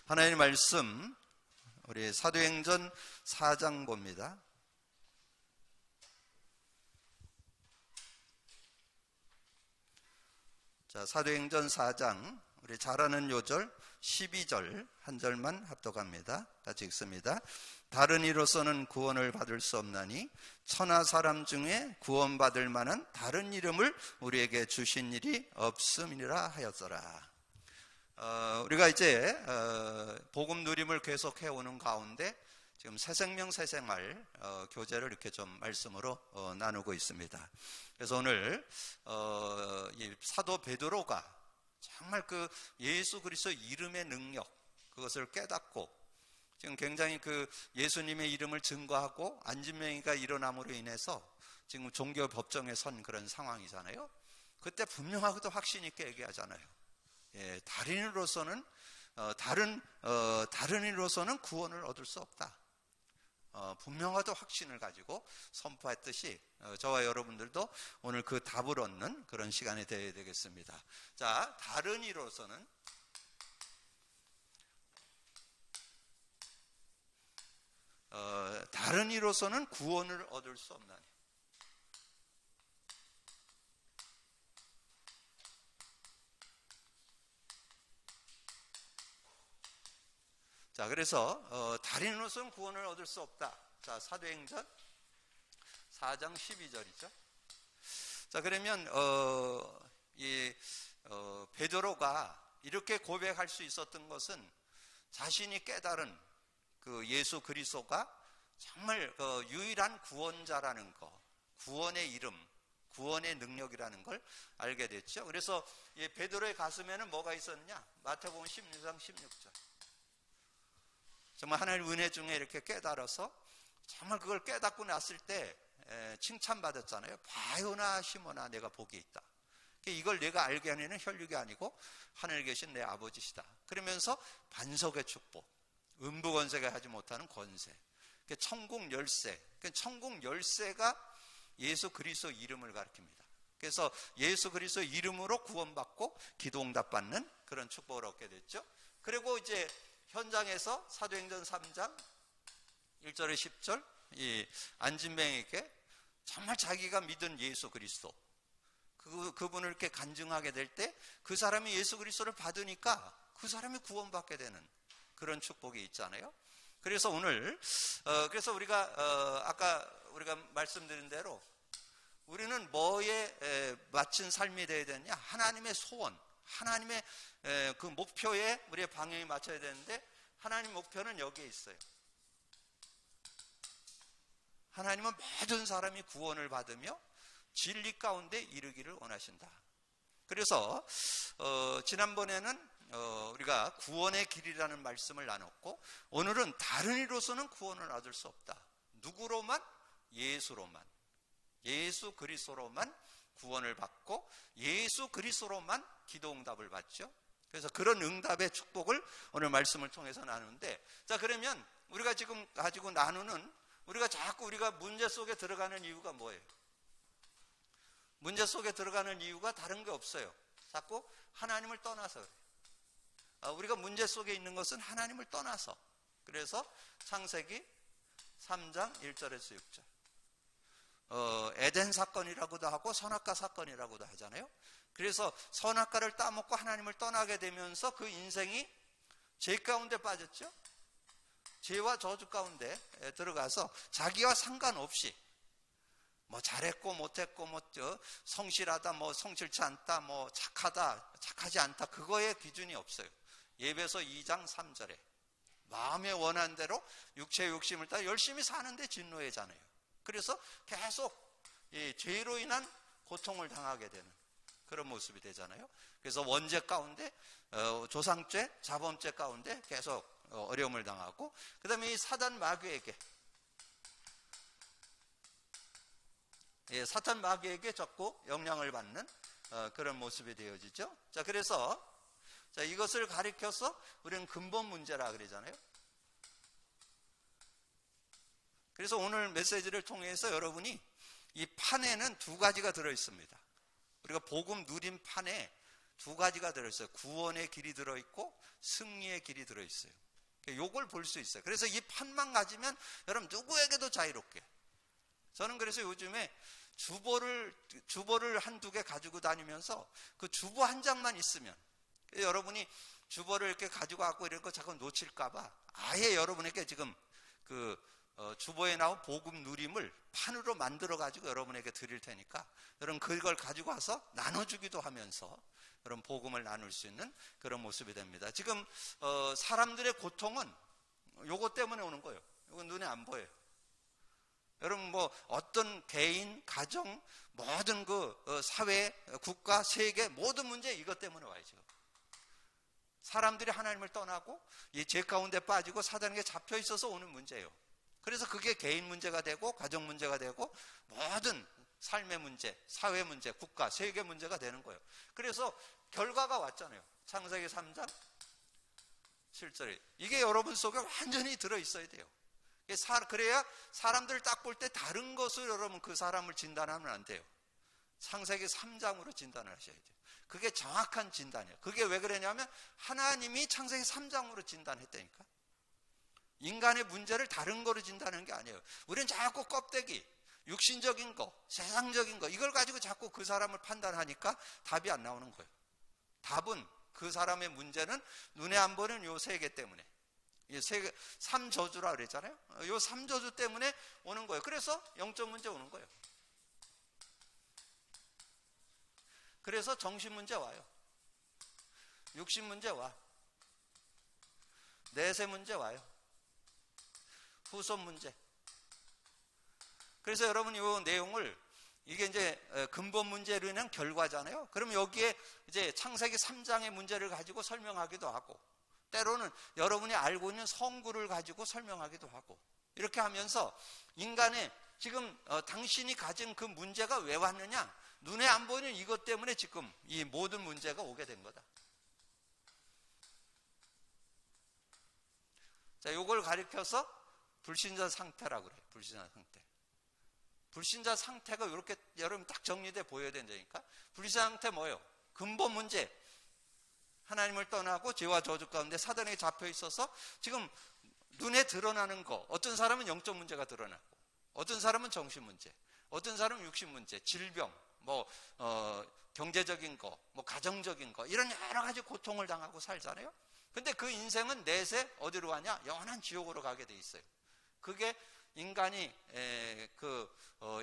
하나님의 말씀 우리 사도행전 4장 봅니다. 자, 사도행전 4장 우리 잘 아는 요절 12절 한 절만 합독합니다. 같이 읽습니다. 다른 이로서는 구원을 받을 수 없나니 천하 사람 중에 구원받을 만한 다른 이름을 우리에게 주신 일이 없음이니라 하였더라. 우리가 이제 복음 누림을 계속해 오는 가운데 지금 새생명 새생활 교제를 이렇게 좀 말씀으로 나누고 있습니다. 그래서 오늘 이 사도 베드로가 정말 그 예수 그리스도 이름의 능력 그것을 깨닫고 지금 굉장히 그 예수님의 이름을 증거하고 안진뱅이가 일어남으로 인해서 지금 종교 법정에 선 그런 상황이잖아요. 그때 분명하고도 확신 있게 얘기하잖아요. 예, 다른이로서는 다른이로서는 구원을 얻을 수 없다. 분명하도 확신을 가지고 선포했듯이 저와 여러분들도 오늘 그 답을 얻는 그런 시간이 되어야 되겠습니다. 자, 다른이로서는 구원을 얻을 수 없나니. 자, 그래서 다른이로서는 구원을 얻을 수 없다. 자, 사도행전 4장 12절이죠. 자, 그러면 베드로가 이렇게 고백할 수 있었던 것은 자신이 깨달은 그 예수 그리스도가 정말 유일한 구원자라는 거, 구원의 이름, 구원의 능력이라는 걸 알게 됐죠. 그래서 베드로의 가슴에는 뭐가 있었냐? 마태복음 16장 16절. 정말 하나님의 은혜 중에 이렇게 깨달아서 정말 그걸 깨닫고 났을 때 칭찬받았잖아요. 바요나 시모나 내가 복이 있다. 이걸 내가 알게 하는 혈육이 아니고 하늘에 계신 내 아버지시다. 그러면서 반석의 축복, 음부권세가 하지 못하는 권세, 천국 열쇠. 천국 열쇠가 예수 그리스도 이름을 가리킵니다. 그래서 예수 그리스도 이름으로 구원받고 기도응답 받는 그런 축복을 얻게 됐죠. 그리고 이제 현장에서 사도행전 3장 1절에 10절 이 안진뱅에게 정말 자기가 믿은 예수 그리스도 그분을 이렇게 간증하게 될 때 그 사람이 예수 그리스도를 받으니까 그 사람이 구원받게 되는 그런 축복이 있잖아요. 그래서 오늘 그래서 우리가 아까 우리가 말씀드린 대로 우리는 뭐에 맞춘 삶이 되어야 되느냐? 하나님의 소원, 하나님의 그 목표에 우리의 방향이 맞춰야 되는데 하나님 목표는 여기에 있어요. 하나님은 모든 사람이 구원을 받으며 진리 가운데 이르기를 원하신다. 그래서 지난번에는 우리가 구원의 길이라는 말씀을 나눴고 오늘은 다른 이로서는 구원을 얻을 수 없다. 누구로만? 예수로만. 예수 그리스도로만 구원을 받고 예수 그리스도로만 기도응답을 받죠. 그래서 그런 응답의 축복을 오늘 말씀을 통해서 나누는데, 자, 그러면 우리가 지금 가지고 나누는 우리가 자꾸 우리가 문제 속에 들어가는 이유가 뭐예요? 문제 속에 들어가는 이유가 다른 게 없어요. 자꾸 하나님을 떠나서 그래요. 우리가 문제 속에 있는 것은 하나님을 떠나서. 그래서 창세기 3장 1절에서 6절 에덴 사건이라고도 하고 선악과 사건이라고도 하잖아요. 그래서 선악과를 따먹고 하나님을 떠나게 되면서 그 인생이 죄 가운데 빠졌죠. 죄와 저주 가운데 들어가서 자기와 상관없이 뭐 잘했고 못했고 뭐 성실하다 뭐 성실치 않다 뭐 착하다 착하지 않다 그거에 기준이 없어요. 예배서 2장 3절에 마음에 원한 대로 육체의 욕심을 따라 열심히 사는데 진노해잖아요. 그래서 계속 죄로 인한 고통을 당하게 되는 그런 모습이 되잖아요. 그래서 원죄 가운데 조상죄, 자범죄 가운데 계속 어려움을 당하고, 그 다음에 이 사단 마귀에게 사탄 마귀에게 자꾸 영향을 받는 그런 모습이 되어지죠. 자, 그래서 자, 이것을 가리켜서 우리는 근본 문제라 그러잖아요. 그래서 오늘 메시지를 통해서 여러분이 이 판에는 두 가지가 들어 있습니다. 우리가 복음 누린 판에 두 가지가 들어있어요. 구원의 길이 들어있고 승리의 길이 들어있어요. 요걸 볼 수 있어요. 그래서 이 판만 가지면 여러분 누구에게도 자유롭게. 저는 그래서 요즘에 주보를 한두 개 가지고 다니면서 그 주보 한 장만 있으면, 여러분이 주보를 이렇게 가지고 갖고 이런 거 자꾸 놓칠까봐 아예 여러분에게 지금 그 주보에 나온 복음 누림을 판으로 만들어 가지고 여러분에게 드릴 테니까 여러분 그걸 가지고 와서 나눠주기도 하면서 여러분 복음을 나눌 수 있는 그런 모습이 됩니다. 지금 사람들의 고통은 요것 때문에 오는 거예요. 이건 눈에 안 보여요. 여러분 뭐 어떤 개인, 가정, 모든 그 사회, 국가, 세계 모든 문제 이것 때문에 와요. 지금 사람들이 하나님을 떠나고 이 죄 가운데 빠지고 사단에게 잡혀 있어서 오는 문제예요. 그래서 그게 개인 문제가 되고 가정 문제가 되고 모든 삶의 문제, 사회 문제, 국가, 세계 문제가 되는 거예요. 그래서 결과가 왔잖아요. 창세기 3장 7절에 이게 여러분 속에 완전히 들어있어야 돼요. 그래야 사람들 딱 볼 때 다른 것을 여러분 그 사람을 진단하면 안 돼요. 창세기 3장으로 진단을 하셔야 돼요. 그게 정확한 진단이에요. 그게 왜 그러냐면 하나님이 창세기 3장으로 진단했다니까. 인간의 문제를 다른 거로 진단하는 게 아니에요. 우리는 자꾸 껍데기, 육신적인 거, 세상적인 거 이걸 가지고 자꾸 그 사람을 판단하니까 답이 안 나오는 거예요. 답은 그 사람의 문제는 눈에 안 보이는 요 세 개 때문에, 삼저주라 그랬잖아요. 요 삼저주 때문에 오는 거예요. 그래서 영적 문제 오는 거예요. 그래서 정신 문제 와요. 육신 문제 와. 내세 문제 와요. 후손 문제. 그래서 여러분 이 내용을 이게 이제 근본 문제로 인한 결과잖아요. 그럼 여기에 이제 창세기 3장의 문제를 가지고 설명하기도 하고, 때로는 여러분이 알고 있는 성구를 가지고 설명하기도 하고, 이렇게 하면서 인간의 지금 당신이 가진 그 문제가 왜 왔느냐, 눈에 안 보이는 이것 때문에 지금 이 모든 문제가 오게 된 거다. 자, 요걸 가리켜서 불신자 상태라고 그래요. 불신자 상태. 불신자 상태가 이렇게 여러분 딱 정리돼 보여야 된다니까. 불신자 상태 뭐예요? 근본 문제. 하나님을 떠나고 죄와 저주 가운데 사단에게 잡혀 있어서 지금 눈에 드러나는 거, 어떤 사람은 영적 문제가 드러나고, 어떤 사람은 정신 문제, 어떤 사람은 육신 문제, 질병, 뭐 경제적인 거, 뭐 가정적인 거, 이런 여러 가지 고통을 당하고 살잖아요. 근데 그 인생은 내세 어디로 가냐? 영원한 지옥으로 가게 돼 있어요. 그게 인간이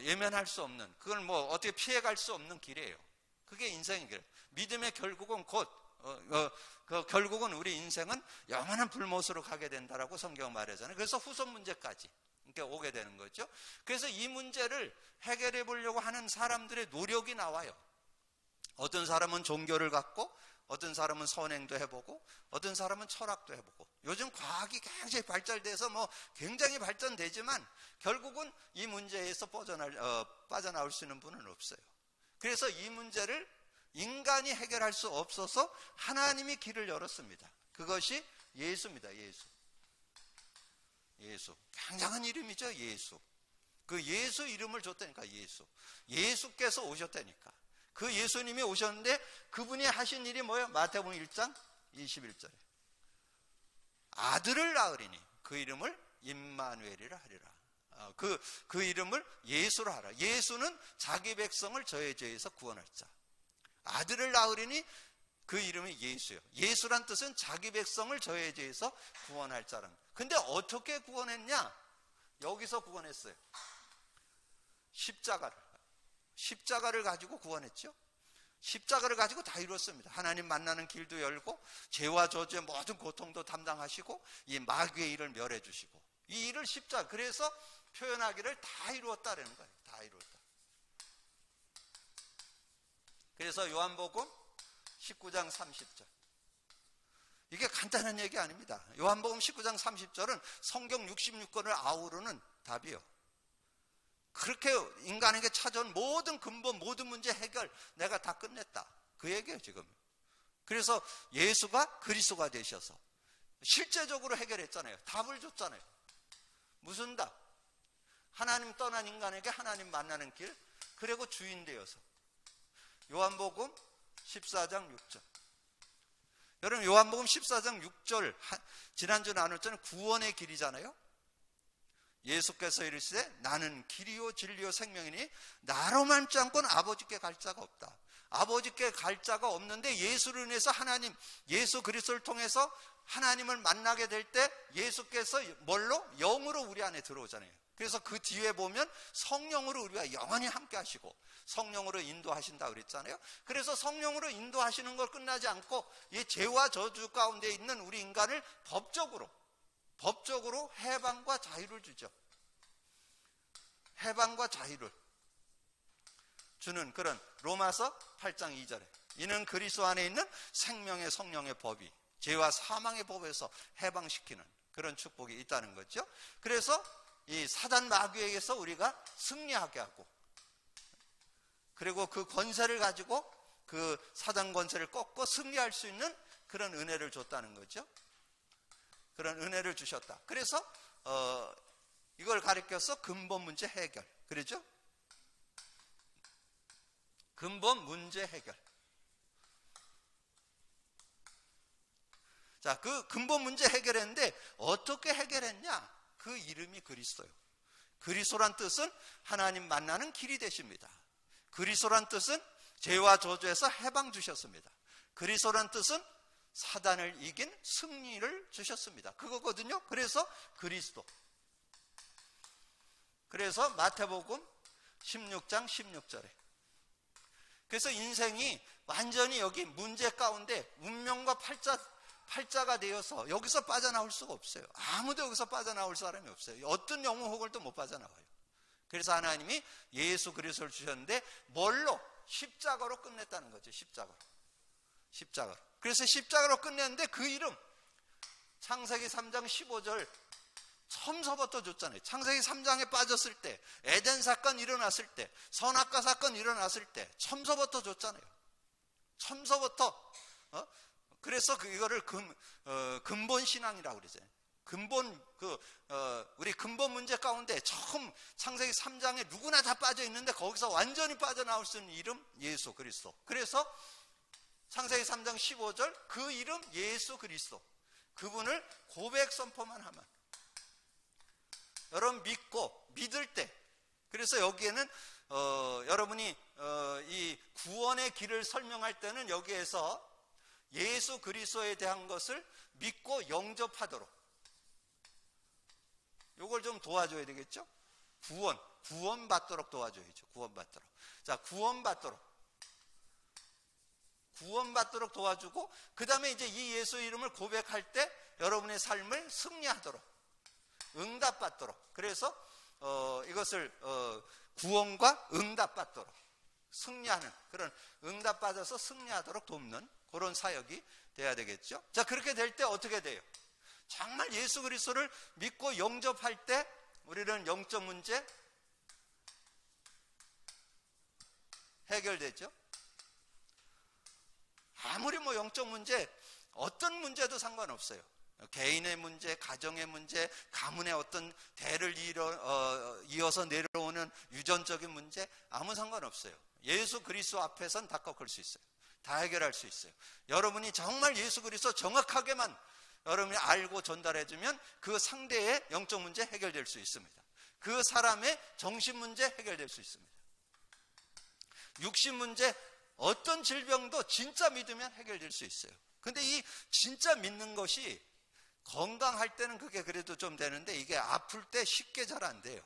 예면할 수 없는, 그걸 뭐 어떻게 피해갈 수 없는 길이에요. 그게 인생의 길. 믿음의 결국은 결국은 우리 인생은 영원한 불못으로 가게 된다라고 성경 말하잖아요. 그래서 후손 문제까지 이렇게 오게 되는 거죠. 그래서 이 문제를 해결해 보려고 하는 사람들의 노력이 나와요. 어떤 사람은 종교를 갖고, 어떤 사람은 선행도 해보고, 어떤 사람은 철학도 해보고. 요즘 과학이 굉장히 발달돼서 뭐 굉장히 발전되지만 결국은 이 문제에서 빠져나올 수 있는 분은 없어요. 그래서 이 문제를 인간이 해결할 수 없어서 하나님이 길을 열었습니다. 그것이 예수입니다. 예수. 굉장한 이름이죠. 예수. 그 예수 이름을 줬다니까. 예수께서 오셨다니까. 그 예수님이 오셨는데 그분이 하신 일이 뭐예요? 마태복음 1장 21절에 아들을 낳으리니 그 이름을 임마누엘이라 하리라. 그 이름을 예수라 하라. 예수는 자기 백성을 저의 죄에서 구원할 자. 아들을 낳으리니 그 이름이 예수예요. 예수란 뜻은 자기 백성을 저의 죄에서 구원할 자라는. 근데 어떻게 구원했냐? 여기서 구원했어요. 십자가를 가지고 구원했죠. 십자가를 가지고 다 이뤘습니다. 하나님 만나는 길도 열고, 죄와 저주의 모든 고통도 담당하시고, 이 마귀의 일을 멸해 주시고, 이 일을 십자가, 그래서 표현하기를 다 이루었다라는 거예요. 다 이루었다. 그래서 요한복음 19장 30절. 이게 간단한 얘기 아닙니다. 요한복음 19장 30절은 성경 66권을 아우르는 답이요. 그렇게 인간에게 찾아온 모든 근본, 모든 문제 해결 내가 다 끝냈다. 그 얘기예요 지금. 그래서 예수가 그리스도가 되셔서 실제적으로 해결했잖아요. 답을 줬잖아요. 무슨 답? 하나님 떠난 인간에게 하나님 만나는 길, 그리고 주인 되어서. 요한복음 14장 6절. 여러분 요한복음 14장 6절 지난주 나눴잖아요. 구원의 길이잖아요. 예수께서 이르시되 나는 길이요 진리요 생명이니 나로 말지 않고는 아버지께 갈 자가 없다. 아버지께 갈 자가 없는데 예수를 인해서 하나님, 예수 그리스도를 통해서 하나님을 만나게 될 때 예수께서 뭘로? 영으로 우리 안에 들어오잖아요. 그래서 그 뒤에 보면 성령으로 우리가 영원히 함께 하시고 성령으로 인도하신다 그랬잖아요. 그래서 성령으로 인도하시는 걸 끝나지 않고 이 죄와 저주 가운데 있는 우리 인간을 법적으로 해방과 자유를 주죠. 해방과 자유를 주는 그런 로마서 8장 2절에 이는 그리스도 안에 있는 생명의 성령의 법이 죄와 사망의 법에서 해방시키는 그런 축복이 있다는 거죠. 그래서 이 사단 마귀에게서 우리가 승리하게 하고 그리고 그 권세를 가지고 그 사단 권세를 꺾고 승리할 수 있는 그런 은혜를 줬다는 거죠. 그런 은혜를 주셨다. 그래서 이걸 가리켜서 근본 문제 해결. 그러죠? 근본 문제 해결. 자, 그 근본 문제 해결했는데 어떻게 해결했냐? 그 이름이 그리스도예요. 그리스도란 뜻은 하나님 만나는 길이 되십니다. 그리스도란 뜻은 죄와 저주에서 해방 주셨습니다. 그리스도란 뜻은 사단을 이긴 승리를 주셨습니다. 그거거든요. 그래서 그리스도. 그래서 마태복음 16장 16절에 그래서 인생이 완전히 여기 문제 가운데 운명과 팔자가 되어서 여기서 빠져나올 수가 없어요. 아무도 여기서 빠져나올 사람이 없어요. 어떤 영혼혹을도 못 빠져나와요. 그래서 하나님이 예수 그리스도를 주셨는데 뭘로? 십자가로 끝냈다는 거죠. 십자가로. 그래서 십자가로 끝냈는데 그 이름 창세기 3장 15절 처음서부터 줬잖아요. 창세기 3장에 빠졌을 때, 에덴 사건 일어났을 때, 선악과 사건 일어났을 때 처음서부터 줬잖아요. 처음서부터. 그래서 이거를 근본 신앙이라고 그러잖아요. 우리 근본 문제 가운데 처음 창세기 3장에 누구나 다 빠져 있는데 거기서 완전히 빠져나올 수 있는 이름 예수 그리스도. 그래서 창세기 3장 15절 그 이름 예수 그리스도. 그분을 고백 선포만 하면 여러분 믿을 때 그래서 여기에는 여러분이 이 구원의 길을 설명할 때는 여기에서 예수 그리스도에 대한 것을 믿고 영접하도록 이걸 좀 도와줘야 되겠죠? 구원받도록 도와줘야죠. 자, 구원받도록 도와주고 그 다음에 이제 이 예수 이름을 고백할 때 여러분의 삶을 승리하도록 응답받도록 그래서 이것을 구원과 응답받도록 승리하는 그런 응답받아서 승리하도록 돕는 그런 사역이 돼야 되겠죠. 자, 그렇게 될 때 어떻게 돼요? 정말 예수 그리스도를 믿고 영접할 때 우리는 영적 문제 해결되죠. 아무리 영적 문제 어떤 문제도 상관없어요. 개인의 문제, 가정의 문제, 가문의 어떤 대를 이어서 내려오는 유전적인 문제 아무 상관없어요. 예수 그리스도 앞에선 다 꺾을 수 있어요. 다 해결할 수 있어요. 여러분이 정말 예수 그리스도 정확하게만 여러분이 알고 전달해주면 그 상대의 영적 문제 해결될 수 있습니다. 그 사람의 정신 문제 해결될 수 있습니다. 육신 문제 어떤 질병도 진짜 믿으면 해결될 수 있어요. 근데 이 진짜 믿는 것이 건강할 때는 그게 그래도 좀 되는데 이게 아플 때 쉽게 잘 안 돼요.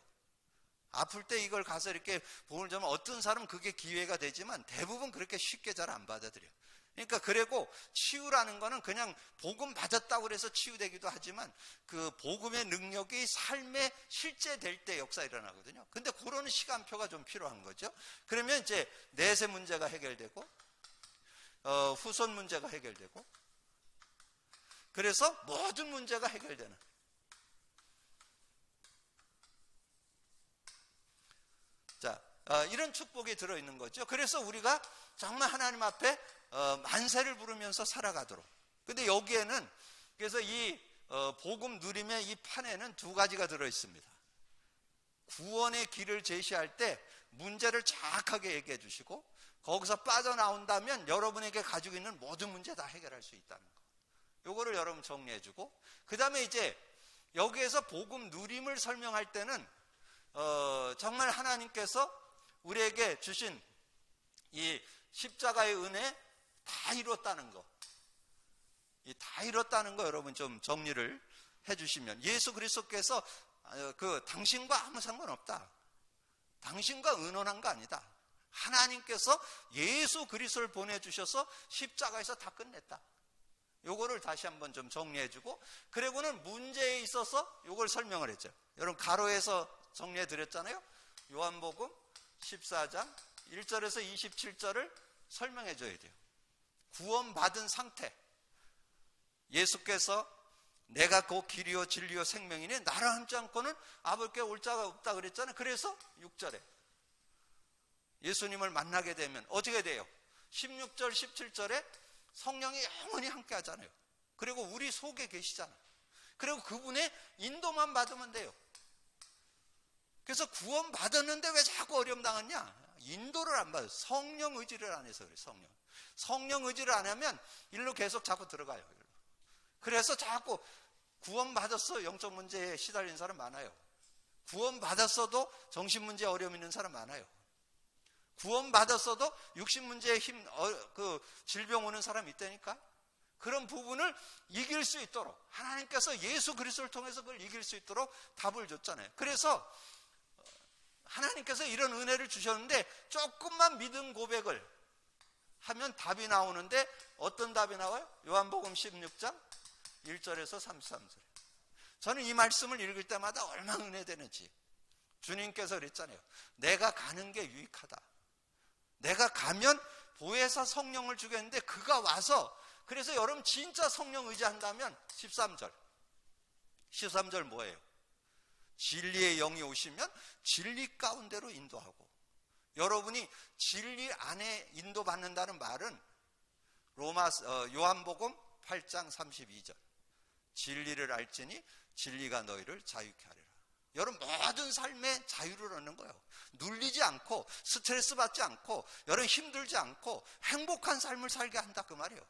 아플 때 이걸 가서 이렇게 복음을 전하면 어떤 사람은 그게 기회가 되지만 대부분 그렇게 쉽게 잘 안 받아들여요. 그러니까 그리고 치유라는 거는 그냥 복음 받았다고 해서 치유되기도 하지만 그 복음의 능력이 삶에 실제될 때 역사 일어나거든요. 근데 그런 시간표가 좀 필요한 거죠. 그러면 이제 내세 문제가 해결되고 후손 문제가 해결되고 그래서 모든 문제가 해결되는 자, 이런 축복이 들어있는 거죠. 그래서 우리가 정말 하나님 앞에 만세를 부르면서 살아가도록. 근데 여기에는 그래서 이 복음 누림의 이 판에는 두 가지가 들어있습니다. 구원의 길을 제시할 때 문제를 정확하게 얘기해 주시고 거기서 빠져나온다면 여러분에게 가지고 있는 모든 문제 다 해결할 수 있다는 거. 요거를 여러분 정리해주고, 그 다음에 이제 여기에서 복음 누림을 설명할 때는 정말 하나님께서 우리에게 주신 이 십자가의 은혜 다 이뤘다는 거, 이 다 이뤘다는 거 여러분 좀 정리를 해주시면, 예수 그리스도께서 당신과 아무 상관없다, 당신과 의논한 거 아니다, 하나님께서 예수 그리스도를 보내주셔서 십자가에서 다 끝냈다. 요거를 다시 한번 좀 정리해주고, 그리고는 문제에 있어서 요걸 설명을 했죠. 여러분 가로에서 정리해 드렸잖아요. 요한복음 14장 1절에서 27절을 설명해 줘야 돼요. 구원받은 상태, 예수께서 내가 곧 길이요 진리요 생명이니 나를 함지 않고는 아버지께 올 자가 없다 그랬잖아요. 그래서 6절에 예수님을 만나게 되면 어떻게 돼요? 16절 17절에 성령이 영원히 함께 하잖아요. 그리고 우리 속에 계시잖아요. 그리고 그분의 인도만 받으면 돼요. 그래서 구원 받았는데 왜 자꾸 어려움 당하냐? 인도를 안 받아요. 성령 의지를 안 해서 그래요. 성령 의지를 안 하면 일로 계속 자꾸 들어가요. 일로. 그래서 자꾸 구원 받았어 영적 문제에 시달리는 사람 많아요. 구원 받았어도 정신 문제에 어려움 있는 사람 많아요. 구원 받았어도 육신 문제에 질병 오는 사람이 있다니까. 그런 부분을 이길 수 있도록 하나님께서 예수 그리스도를 통해서 그걸 이길 수 있도록 답을 줬잖아요. 그래서 하나님께서 이런 은혜를 주셨는데 조금만 믿음 고백을 하면 답이 나오는데, 어떤 답이 나와요? 요한복음 16장 1절에서 33절. 저는 이 말씀을 읽을 때마다 얼마나 은혜되는지. 주님께서 그랬잖아요. 내가 가는 게 유익하다. 내가 가면 보혜사 성령을 주겠는데 그가 와서, 그래서 여러분 진짜 성령 의지한다면 13절 뭐예요? 진리의 영이 오시면 진리 가운데로 인도하고, 여러분이 진리 안에 인도받는다는 말은 요한복음 8장 32절 진리를 알지니 진리가 너희를 자유케 하리라. 여러분 모든 삶의 자유를 얻는 거예요. 눌리지 않고 스트레스 받지 않고 여러분 힘들지 않고 행복한 삶을 살게 한다 그 말이에요.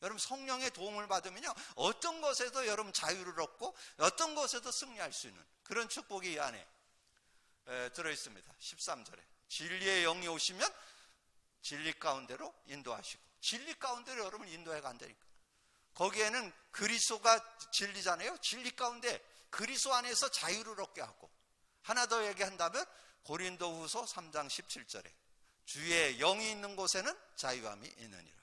여러분 성령의 도움을 받으면요 어떤 것에도 여러분 자유를 얻고 어떤 것에도 승리할 수 있는 그런 축복이 이 안에 들어있습니다. 13절에 진리의 영이 오시면 진리 가운데로 인도하시고, 진리 가운데로 여러분 인도해 간다니까. 거기에는 그리스도가 진리잖아요. 진리 가운데 그리스도 안에서 자유를 얻게 하고, 하나 더 얘기한다면 고린도후서 3장 17절에 주의 영이 있는 곳에는 자유함이 있느니라.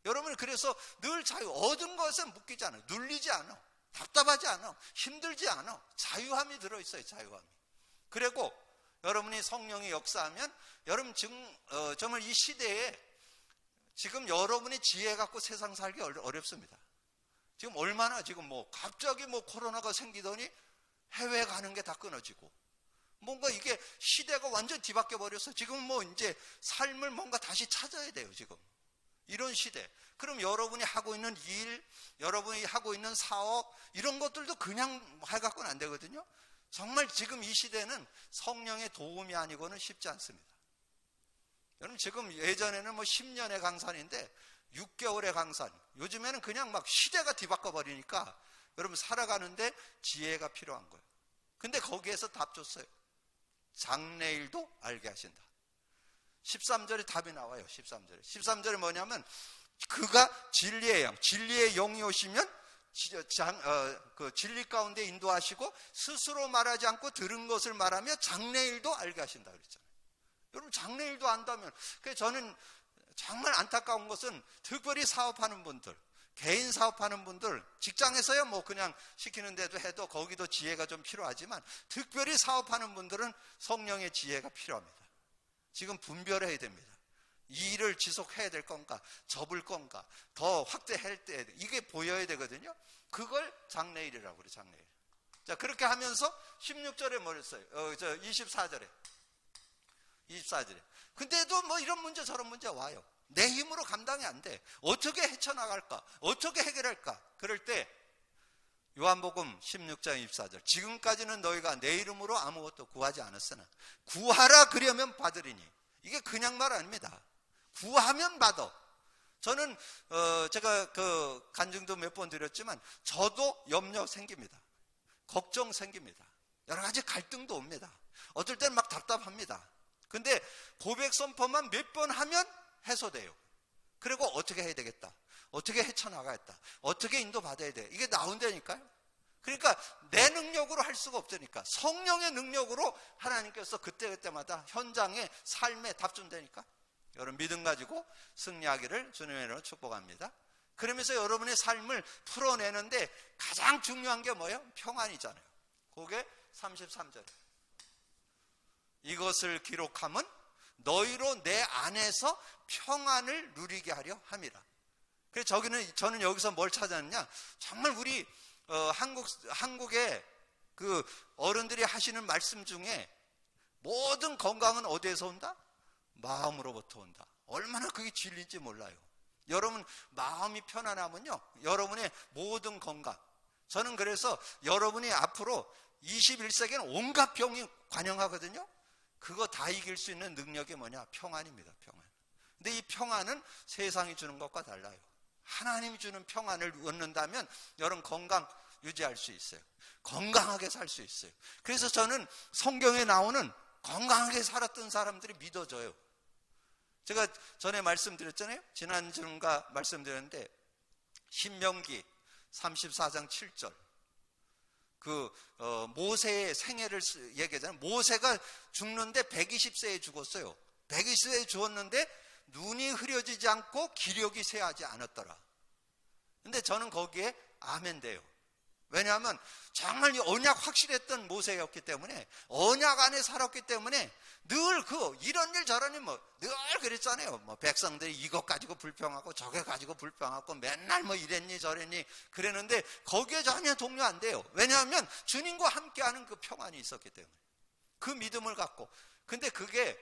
여러분 그래서 늘 자유, 얻은 것에 묶이지 않아요. 눌리지 않아, 답답하지 않아, 힘들지 않아. 자유함이 들어있어요. 자유함이. 그리고 여러분이 성령이 역사하면 여러분 지금 정말 이 시대에 지금 여러분이 지혜 갖고 세상 살기 어렵습니다. 지금 얼마나 지금 갑자기 코로나가 생기더니 해외 가는 게 다 끊어지고, 뭔가 이게 시대가 완전 뒤바뀌어 버려서 지금 이제 삶을 뭔가 다시 찾아야 돼요. 지금 이런 시대. 그럼 여러분이 하고 있는 일, 여러분이 하고 있는 사업, 이런 것들도 그냥 해갖고는 안 되거든요. 정말 지금 이 시대는 성령의 도움이 아니고는 쉽지 않습니다. 여러분 지금 예전에는 10년의 강산인데 6개월의 강산, 요즘에는 그냥 시대가 뒤바꿔 버리니까 여러분 살아가는데 지혜가 필요한 거예요. 근데 거기에서 답 줬어요. 장래일도 알게 하신다. 13절에 답이 나와요. 13절에 뭐냐면 그가 진리의 영, 진리의 영이 오시면 진리 가운데 인도하시고 스스로 말하지 않고 들은 것을 말하며 장래일도 알게 하신다 그랬잖아요. 여러분 장래일도 안다면, 저는 정말 안타까운 것은 특별히 사업하는 분들, 개인 사업하는 분들, 직장에서야 그냥 시키는데도 해도 거기도 지혜가 좀 필요하지만 특별히 사업하는 분들은 성령의 지혜가 필요합니다. 지금 분별해야 됩니다. 이 일을 지속해야 될 건가, 접을 건가, 더 확대할 때 이게 보여야 되거든요. 그걸 장래일이라고 그래요. 장래일. 자, 그렇게 하면서 16절에 뭐랬어요? 24절에. 근데도 이런 문제 저런 문제 와요. 내 힘으로 감당이 안 돼. 어떻게 헤쳐나갈까? 어떻게 해결할까? 그럴 때 요한복음 16장 24절 지금까지는 너희가 내 이름으로 아무것도 구하지 않았으나 구하라 그려면 받으리니. 이게 그냥 말 아닙니다. 구하면 받아. 저는 제가 그 간증도 몇 번 드렸지만 저도 염려 생깁니다. 걱정 생깁니다. 여러 가지 갈등도 옵니다. 어떨 때는 막 답답합니다. 근데 고백 선포만 몇 번 하면 해소돼요. 그리고 어떻게 해야 되겠다, 어떻게 헤쳐나가겠다, 어떻게 인도받아야 돼, 이게 나온다니까요. 그러니까 내 능력으로 할 수가 없다니까. 성령의 능력으로 하나님께서 그때그때마다 현장에 삶에 답 준다니까. 여러분 믿음 가지고 승리하기를 주님의 이름으로 축복합니다. 그러면서 여러분의 삶을 풀어내는데 가장 중요한 게 뭐예요? 평안이잖아요. 그게 33절. 이것을 기록함은 너희로 내 안에서 평안을 누리게 하려 함이라. 그래서 저는 여기서 뭘 찾았느냐, 정말 우리 한국의 그 어른들이 하시는 말씀 중에 모든 건강은 어디에서 온다? 마음으로부터 온다. 얼마나 그게 진리인지 몰라요. 여러분 마음이 편안하면요, 여러분의 모든 건강, 저는 그래서 여러분이 앞으로 21세기는 온갖 병이 관영하거든요. 그거 다 이길 수 있는 능력이 뭐냐? 평안입니다. 평안. 근데 이 평안은 세상이 주는 것과 달라요. 하나님이 주는 평안을 얻는다면 여러분 건강 유지할 수 있어요. 건강하게 살 수 있어요. 그래서 저는 성경에 나오는 건강하게 살았던 사람들이 믿어져요. 제가 전에 말씀드렸잖아요. 지난주인가 말씀드렸는데 신명기 34장 7절 모세의 생애를 얘기하잖아요. 모세가 죽는데 120세에 죽었어요. 120세에 죽었는데 눈이 흐려지지 않고 기력이 쇠하지 않았더라. 근데 저는 거기에 아멘 돼요. 왜냐하면 정말 언약 확실했던 모세였기 때문에, 언약 안에 살았기 때문에 늘 이런 일 저런 일 늘 그랬잖아요. 백성들이 이것 가지고 불평하고 저게 가지고 불평하고 맨날 이랬니 저랬니 그랬는데 거기에 전혀 동요 안 돼요. 왜냐하면 주님과 함께하는 그 평안이 있었기 때문에, 그 믿음을 갖고. 근데 그게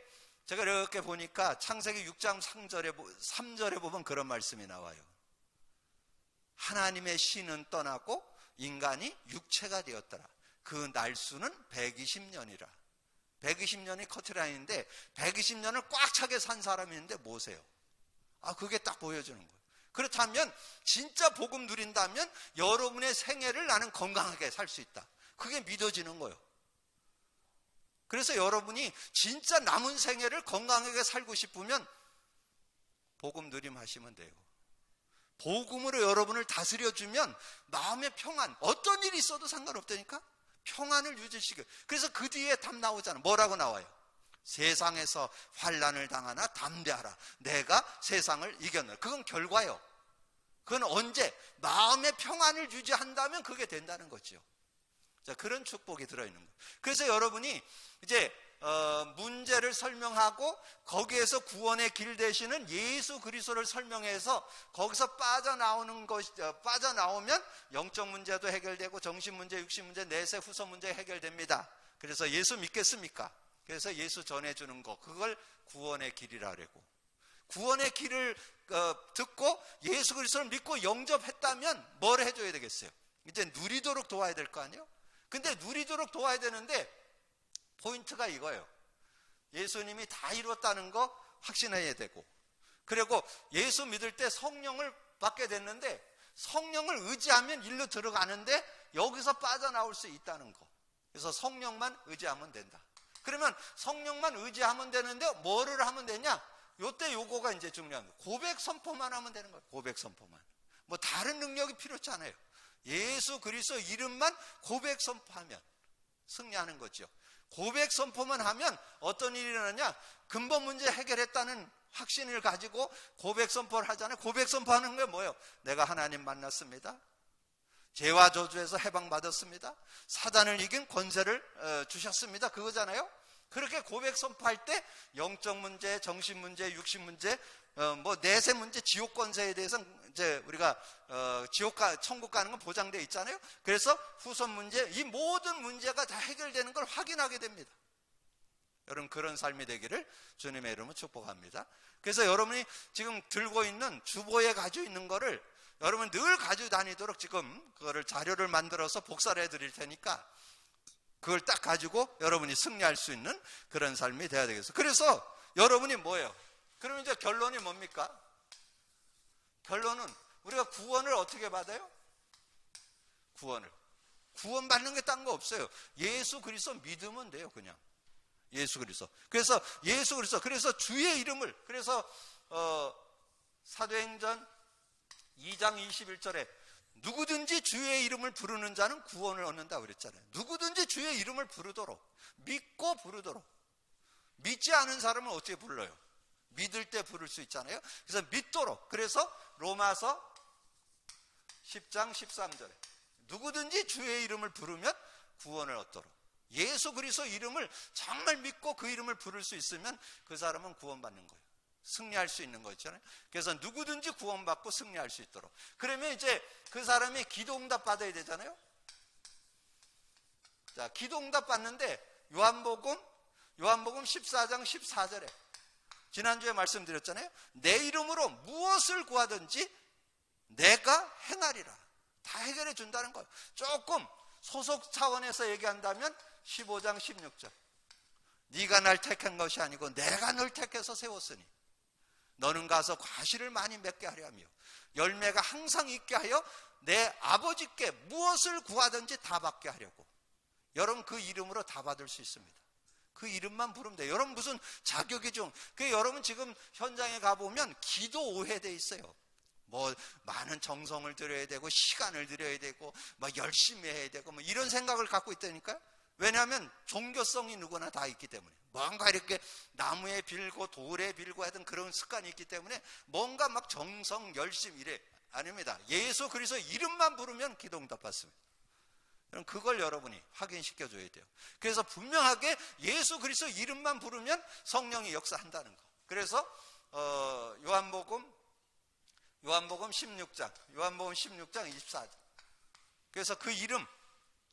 제가 이렇게 보니까 창세기 6장 3절에 보면 그런 말씀이 나와요. 하나님의 신은 떠나고 인간이 육체가 되었더라. 그 날수는 120년이라. 120년이 커트라인인데 120년을 꽉 차게 산 사람이 있는데 모세요. 그게 딱 보여주는 거예요. 그렇다면 진짜 복음 누린다면 여러분의 생애를 나는 건강하게 살 수 있다. 그게 믿어지는 거예요. 그래서 여러분이 진짜 남은 생애를 건강하게 살고 싶으면 복음 누림하시면 돼요. 복음으로 여러분을 다스려주면 마음의 평안, 어떤 일이 있어도 상관없다니까. 평안을 유지시켜. 그래서 그 뒤에 답 나오잖아. 뭐라고 나와요? 세상에서 환난을 당하나 담대하라. 내가 세상을 이겼노라. 그건 결과예요. 그건 언제? 마음의 평안을 유지한다면 그게 된다는 거죠. 자, 그런 축복이 들어있는 거예요. 그래서 여러분이 이제 문제를 설명하고 거기에서 구원의 길 되시는 예수 그리스도를 설명해서 거기서 빠져나오면 영적 문제도 해결되고 정신 문제, 육신 문제, 내세 후서 문제 해결됩니다. 그래서 예수 믿겠습니까? 그래서 예수 전해주는 거, 그걸 구원의 길이라 그러고, 구원의 길을 듣고 예수 그리스도를 믿고 영접했다면 뭘 해줘야 되겠어요? 이제 누리도록 도와야 될 거 아니에요? 근데 누리도록 도와야 되는데 포인트가 이거예요. 예수님이 다 이뤘다는 거 확신해야 되고, 그리고 예수 믿을 때 성령을 받게 됐는데 성령을 의지하면 일로 들어가는데 여기서 빠져나올 수 있다는 거. 그래서 성령만 의지하면 된다. 그러면 성령만 의지하면 되는데 뭐를 하면 되냐? 요때 요거가 이제 중요한 거예요. 고백 선포만 하면 되는 거예요. 고백 선포만. 다른 능력이 필요치 않아요. 예수 그리스도 이름만 고백 선포하면 승리하는 거죠. 고백 선포만 하면 어떤 일이 일어나냐? 근본 문제 해결했다는 확신을 가지고 고백 선포를 하잖아요. 고백 선포하는 게 뭐예요? 내가 하나님 만났습니다. 죄와 저주에서 해방받았습니다. 사단을 이긴 권세를 주셨습니다. 그거잖아요. 그렇게 고백 선포할 때 영적 문제, 정신 문제, 육신 문제, 내세 문제, 지옥 권세에 대해서 이제 우리가 천국 가는 건 보장되어 있잖아요. 그래서 후손 문제, 이 모든 문제가 다 해결되는 걸 확인하게 됩니다. 여러분 그런 삶이 되기를 주님의 이름으로 축복합니다. 그래서 여러분이 지금 들고 있는 주보에 가지고 있는 거를 여러분 늘 가지고 다니도록 지금 그거를 자료를 만들어서 복사를 해드릴 테니까 그걸 딱 가지고 여러분이 승리할 수 있는 그런 삶이 돼야 되겠어요. 그래서 여러분이 뭐예요? 그러면 이제 결론이 뭡니까? 결론은 우리가 구원을 어떻게 받아요? 구원받는 게 딴 거 없어요. 예수 그리스도 믿으면 돼요. 그냥 예수 그리스도. 그래서 예수 그리스도, 그래서 주의 이름을, 그래서 사도행전 2장 21절에 누구든지 주의 이름을 부르는 자는 구원을 얻는다고 그랬잖아요. 누구든지 주의 이름을 부르도록, 믿고 부르도록. 믿지 않은 사람은 어떻게 불러요? 믿을 때 부를 수 있잖아요. 그래서 믿도록. 그래서 로마서 10장 13절에 누구든지 주의 이름을 부르면 구원을 얻도록. 예수 그리스도 이름을 정말 믿고 그 이름을 부를 수 있으면 그 사람은 구원받는 거예요. 승리할 수 있는 거 있잖아요. 그래서 누구든지 구원받고 승리할 수 있도록. 그러면 이제 그 사람이 기도응답 받아야 되잖아요. 자, 기도응답 받는데 요한복음 14장 14절에 지난주에 말씀드렸잖아요. 내 이름으로 무엇을 구하든지 내가 행하리라. 다 해결해 준다는 거예요. 조금 소속 차원에서 얘기한다면 15장 16절. 네가 날 택한 것이 아니고 내가 널 택해서 세웠으니 너는 가서 과실을 많이 맺게 하려며 열매가 항상 있게 하여 내 아버지께 무엇을 구하든지 다 받게 하려고. 여러분 그 이름으로 다 받을 수 있습니다. 그 이름만 부르면 돼요. 여러분 무슨 자격이 좀, 여러분 지금 현장에 가보면 기도 오해돼 있어요. 뭐 많은 정성을 들여야 되고 시간을 들여야 되고 막 열심히 해야 되고 뭐 이런 생각을 갖고 있다니까요. 왜냐하면 종교성이 누구나 다 있기 때문에, 뭔가 이렇게 나무에 빌고 돌에 빌고 하던 그런 습관이 있기 때문에 뭔가 막 정성 열심히 이래. 아닙니다. 예수 그리스도 이름만 부르면 기도응답 받습니다. 그걸 여러분이 확인시켜 줘야 돼요. 그래서 분명하게 예수 그리스도 이름만 부르면 성령이 역사한다는 거. 그래서 요한복음 16장 24절. 그래서 그 이름,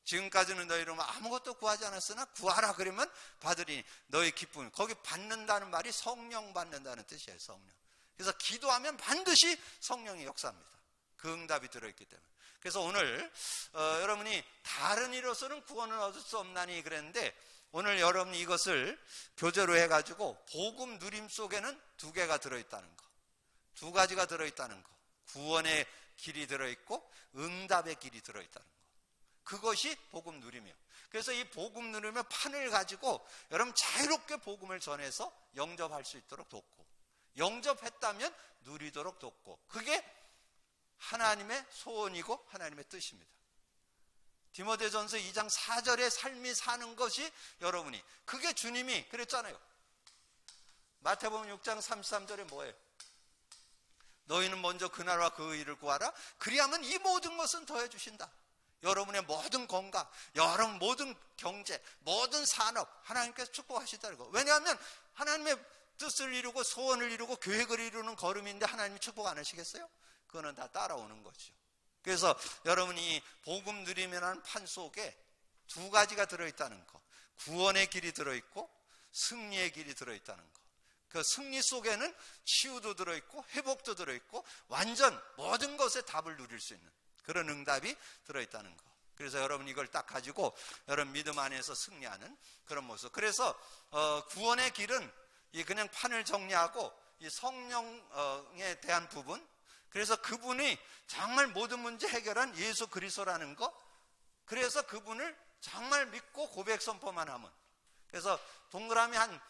지금까지는 너희 이름은 아무것도 구하지 않았으나 구하라 그러면 받으리니 너희 기쁨이, 거기 받는다는 말이 성령 받는다는 뜻이에요. 성령. 그래서 기도하면 반드시 성령이 역사합니다. 그 응답이 들어있기 때문에. 그래서 오늘 여러분이 다른 이로서는 구원을 얻을 수 없나니 그랬는데, 오늘 여러분이 이것을 교재로 해가지고 복음 누림 속에는 두 개가 들어있다는 거, 두 가지가 들어있다는 거. 구원의 길이 들어있고 응답의 길이 들어있다는 거. 그것이 복음 누림이에요. 그래서 이 복음 누림의 판을 가지고 여러분 자유롭게 복음을 전해서 영접할 수 있도록 돕고, 영접했다면 누리도록 돕고, 그게 하나님의 소원이고 하나님의 뜻입니다. 디모데전서 2장 4절의 삶이 사는 것이 여러분이, 그게 주님이 그랬잖아요. 마태복음 6장 33절에 뭐예요? 너희는 먼저 그 나라와 그 의를 구하라. 그리하면 이 모든 것은 더해 주신다. 여러분의 모든 건강, 여러분 모든 경제, 모든 산업 하나님께서 축복하시다는 거. 왜냐하면 하나님의 뜻을 이루고 소원을 이루고 계획을 이루는 걸음인데 하나님이 축복 안 하시겠어요? 그거는 다 따라오는 거죠. 그래서 여러분이 복음 누림이라는 판 속에 두 가지가 들어있다는 거. 구원의 길이 들어있고 승리의 길이 들어있다는 거. 그 승리 속에는 치유도 들어있고 회복도 들어있고 완전 모든 것에 답을 누릴 수 있는 그런 응답이 들어있다는 거. 그래서 여러분 이걸 딱 가지고 여러분 믿음 안에서 승리하는 그런 모습. 그래서 구원의 길은 이 그냥 판을 정리하고 이 성령에 대한 부분, 그래서 그분이 정말 모든 문제 해결한 예수 그리스도라는 거, 그래서 그분을 정말 믿고 고백 선포만 하면, 그래서 동그라미 한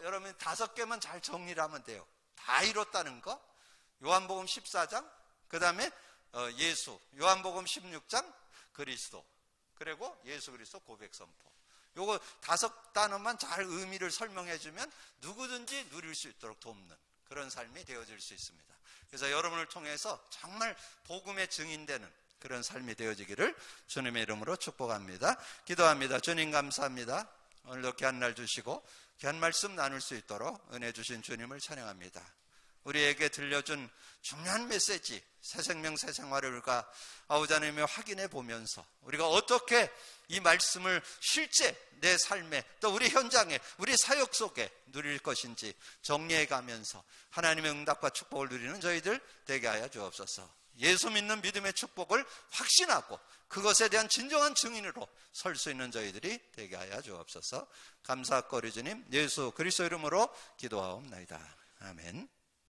여러분 5개만 잘 정리를 하면 돼요. 다 이뤘다는 거. 요한복음 14장, 그 다음에 예수, 요한복음 16장 그리스도, 그리고 예수 그리스도 고백 선포. 요거 5단어만 잘 의미를 설명해 주면 누구든지 누릴 수 있도록 돕는 그런 삶이 되어질 수 있습니다. 그래서 여러분을 통해서 정말 복음의 증인되는 그런 삶이 되어지기를 주님의 이름으로 축복합니다. 기도합니다. 주님 감사합니다. 오늘도 귀한 날 주시고 귀한 말씀 나눌 수 있도록 은혜 주신 주님을 찬양합니다. 우리에게 들려준 중요한 메시지, 새 생명 새 생활을 우리가 아우자님이 확인해 보면서 우리가 어떻게 이 말씀을 실제 내 삶에, 또 우리 현장에, 우리 사역 속에 누릴 것인지 정리해 가면서 하나님의 응답과 축복을 누리는 저희들 되게 하여 주옵소서. 예수 믿는 믿음의 축복을 확신하고 그것에 대한 진정한 증인으로 설 수 있는 저희들이 되게 하여 주옵소서. 감사거리 주님 예수 그리스도 이름으로 기도하옵나이다. 아멘.